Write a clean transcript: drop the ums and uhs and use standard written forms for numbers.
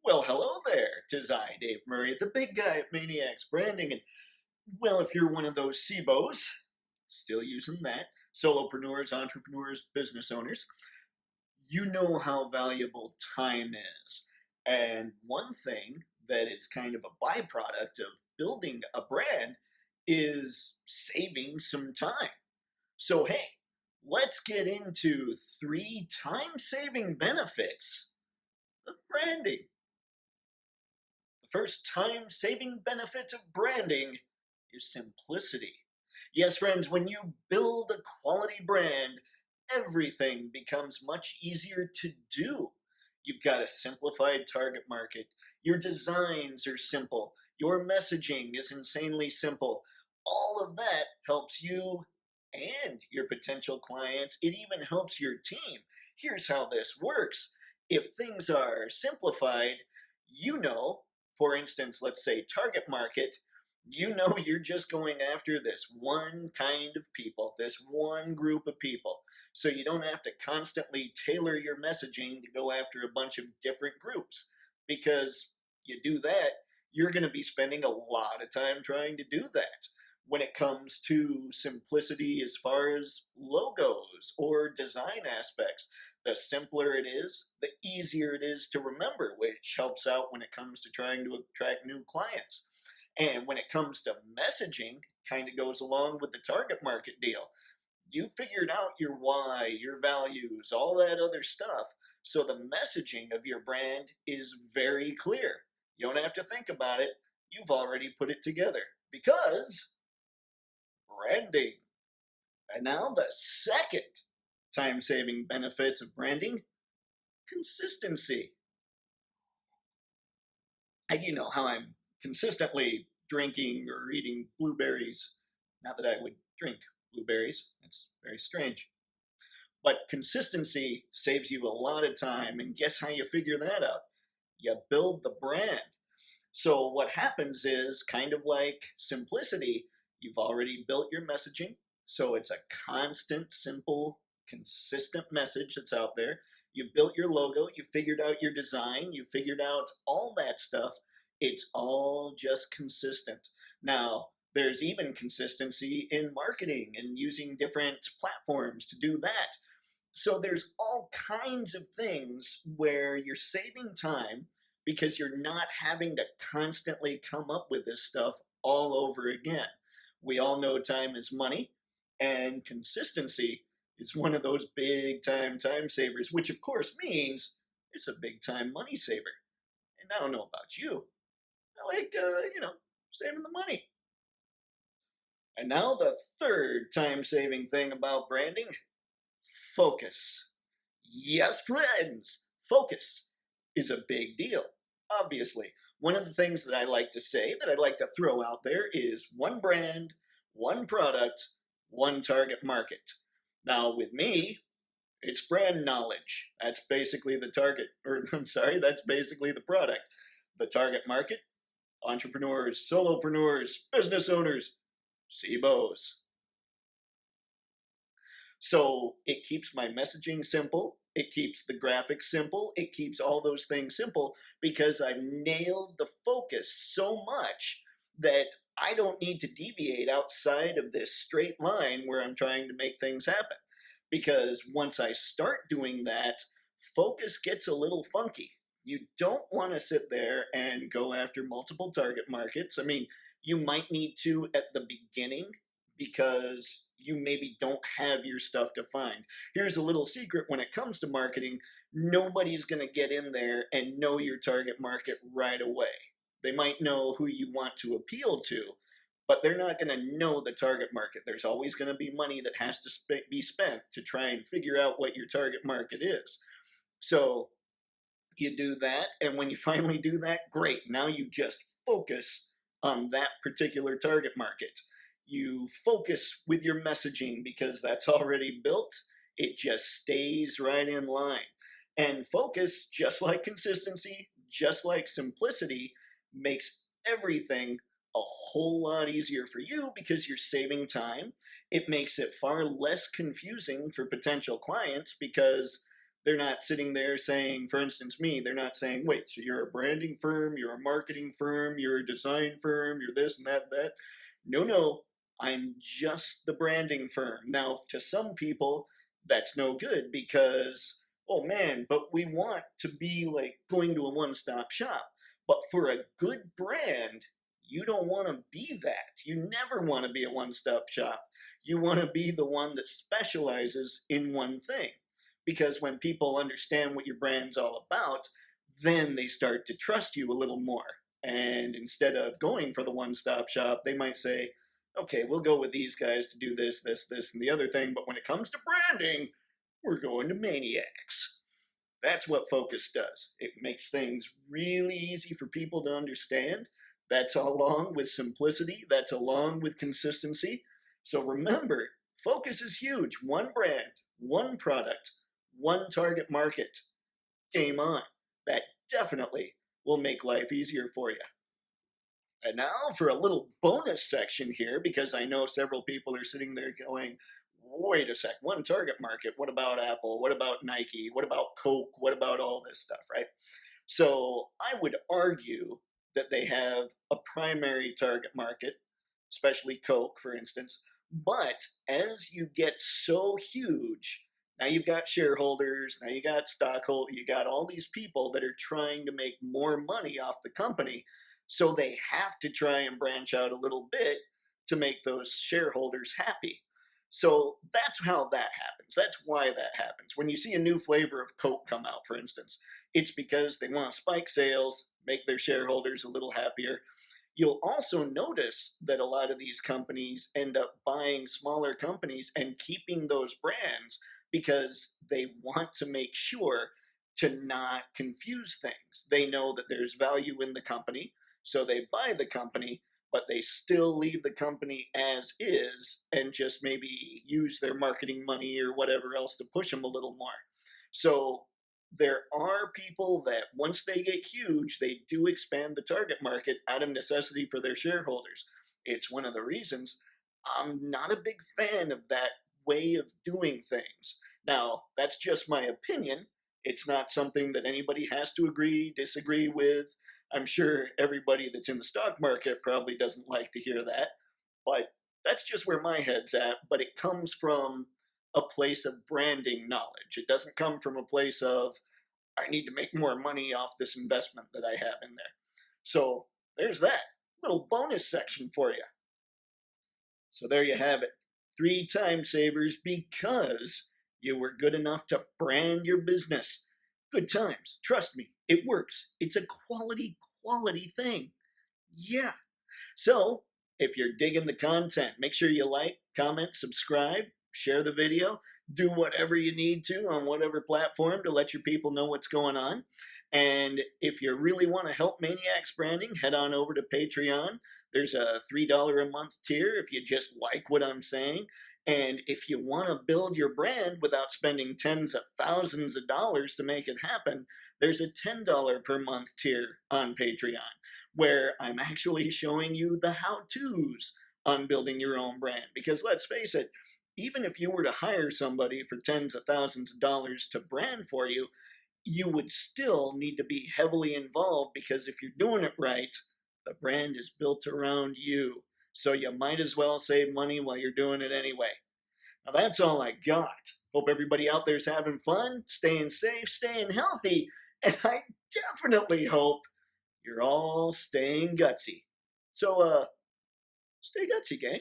Well, hello there. 'Tis I, Dave Murray, the big guy at Mayniax Branding. And, well, if you're one of those SIBOs, still using that, solopreneurs, entrepreneurs, business owners, you know how valuable time is. And one thing that is kind of a byproduct of building a brand is saving some time. So, hey, let's get into 3 time-saving benefits of branding. The first time saving benefit of branding is simplicity. Yes, friends, when you build a quality brand, everything becomes much easier to do. You've got a simplified target market. Your designs are simple. Your messaging is insanely simple. All of that helps you and your potential clients. It even helps your team. Here's how this works. If things are simplified, you know, for instance, let's say target market, you know you're just going after this one kind of people, this one group of people. So you don't have to constantly tailor your messaging to go after a bunch of different groups because you do that, you're going to be spending a lot of time trying to do that. When it comes to simplicity as far as logos or design aspects, the simpler it is, the easier it is to remember, which helps out when it comes to trying to attract new clients. And when it comes to messaging, kind of goes along with the target market deal. You figured out your why, your values, all that other stuff. So the messaging of your brand is very clear. You don't have to think about it. You've already put it together because branding. And now the second time-saving benefit of branding, consistency. And you know how I'm consistently drinking or eating blueberries. Not that I would drink blueberries, it's very strange. But consistency saves you a lot of time, and guess how you figure that out? You build the brand. So what happens is kind of like simplicity, you've already built your messaging, so it's a constant, simple, consistent message that's out there. You built your logo, you figured out your design, you figured out all that stuff. It's all just consistent. Now, there's even consistency in marketing and using different platforms to do that. So there's all kinds of things where you're saving time because you're not having to constantly come up with this stuff all over again. We all know time is money, and consistency is one of those big time savers, which of course means it's a big time money saver. And I don't know about you, I like, saving the money. And now the third time saving thing about branding, focus. Yes, friends, focus is a big deal, obviously. One of the things that I like to say, that I like to throw out there is one brand, one product, one target market. Now, with me, it's brand knowledge. That's basically the target, or I'm sorry, that's basically the product. The target market, entrepreneurs, solopreneurs, business owners, SIBOs. So it keeps my messaging simple. It keeps the graphics simple. It keeps all those things simple because I've nailed the focus so much that I don't need to deviate outside of this straight line where I'm trying to make things happen. Because once I start doing that, focus gets a little funky. You don't want to sit there and go after multiple target markets. I mean, you might need to at the beginning because you maybe don't have your stuff defined. Here's a little secret when it comes to marketing, nobody's going to get in there and know your target market right away. They might know who you want to appeal to, but they're not going to know the target market. There's always going to be money that has to be spent to try and figure out what your target market is. So you do that, and when you finally do that, great. Now you just focus on that particular target market. You focus with your messaging because that's already built. It just stays right in line. And focus, just like consistency, just like simplicity, makes everything a whole lot easier for you because you're saving time. It makes it far less confusing for potential clients because They're not sitting there saying, for instance, me, they're not saying, wait, so you're a branding firm, you're a marketing firm, you're a design firm, you're this and that, that. No, no, I'm just the branding firm. Now, to some people, that's no good because, oh man, but we want to be like going to a one stop shop. But for a good brand, you don't want to be that. You never want to be a one stop shop. You want to be the one that specializes in one thing. Because when people understand what your brand's all about, then they start to trust you a little more. And instead of going for the one stop shop, they might say, okay, we'll go with these guys to do this, this, this, and the other thing. But when it comes to branding, we're going to Mayniax. That's what focus does. It makes things really easy for people to understand. That's along with simplicity. That's along with consistency. So remember, focus is huge. One brand, one product, one target market. Game on. That definitely will make life easier for you. And now for a little bonus section here, because I know several people are sitting there going, wait a sec, one target market, what about Apple? What about Nike? What about Coke? What about all this stuff, right? So I would argue that they have a primary target market, especially Coke, for instance. But as you get so huge, now you've got shareholders, now you got stockholders, you got all these people that are trying to make more money off the company. So they have to try and branch out a little bit to make those shareholders happy. So that's how that happens. That's why that happens. When you see a new flavor of Coke come out, for instance, it's because they want to spike sales, make their shareholders a little happier. You'll also notice that a lot of these companies end up buying smaller companies and keeping those brands because they want to make sure to not confuse things. They know that there's value in the company, so they buy the company, but they still leave the company as is and just maybe use their marketing money or whatever else to push them a little more. So there are people that once they get huge, they do expand the target market out of necessity for their shareholders. It's one of the reasons I'm not a big fan of that way of doing things. Now, that's just my opinion. It's not something that anybody has to agree, disagree with. I'm sure everybody that's in the stock market probably doesn't like to hear that, but that's just where my head's at. But it comes from a place of branding knowledge. It doesn't come from a place of, I need to make more money off this investment that I have in there. So there's that little bonus section for you. So there you have it. 3 time savers because you were good enough to brand your business. Good times. Trust me, it works. It's a quality thing. Yeah. So if you're digging the content, make sure you like, comment, subscribe, share the video, do whatever you need to on whatever platform to let your people know what's going on. And if you really want to help Mayniax branding, head on over to Patreon. There's a $3 a month tier if you just like what I'm saying. And if you want to build your brand without spending tens of thousands of dollars to make it happen, there's a $10 per month tier on Patreon where I'm actually showing you the how-tos on building your own brand. Because let's face it, even if you were to hire somebody for tens of thousands of dollars to brand for you, you would still need to be heavily involved because if you're doing it right, the brand is built around you. So you might as well save money while you're doing it anyway. Now that's all I got. Hope everybody out there's having fun, staying safe, staying healthy, and I definitely hope you're all staying gutsy. So, stay gutsy, gang.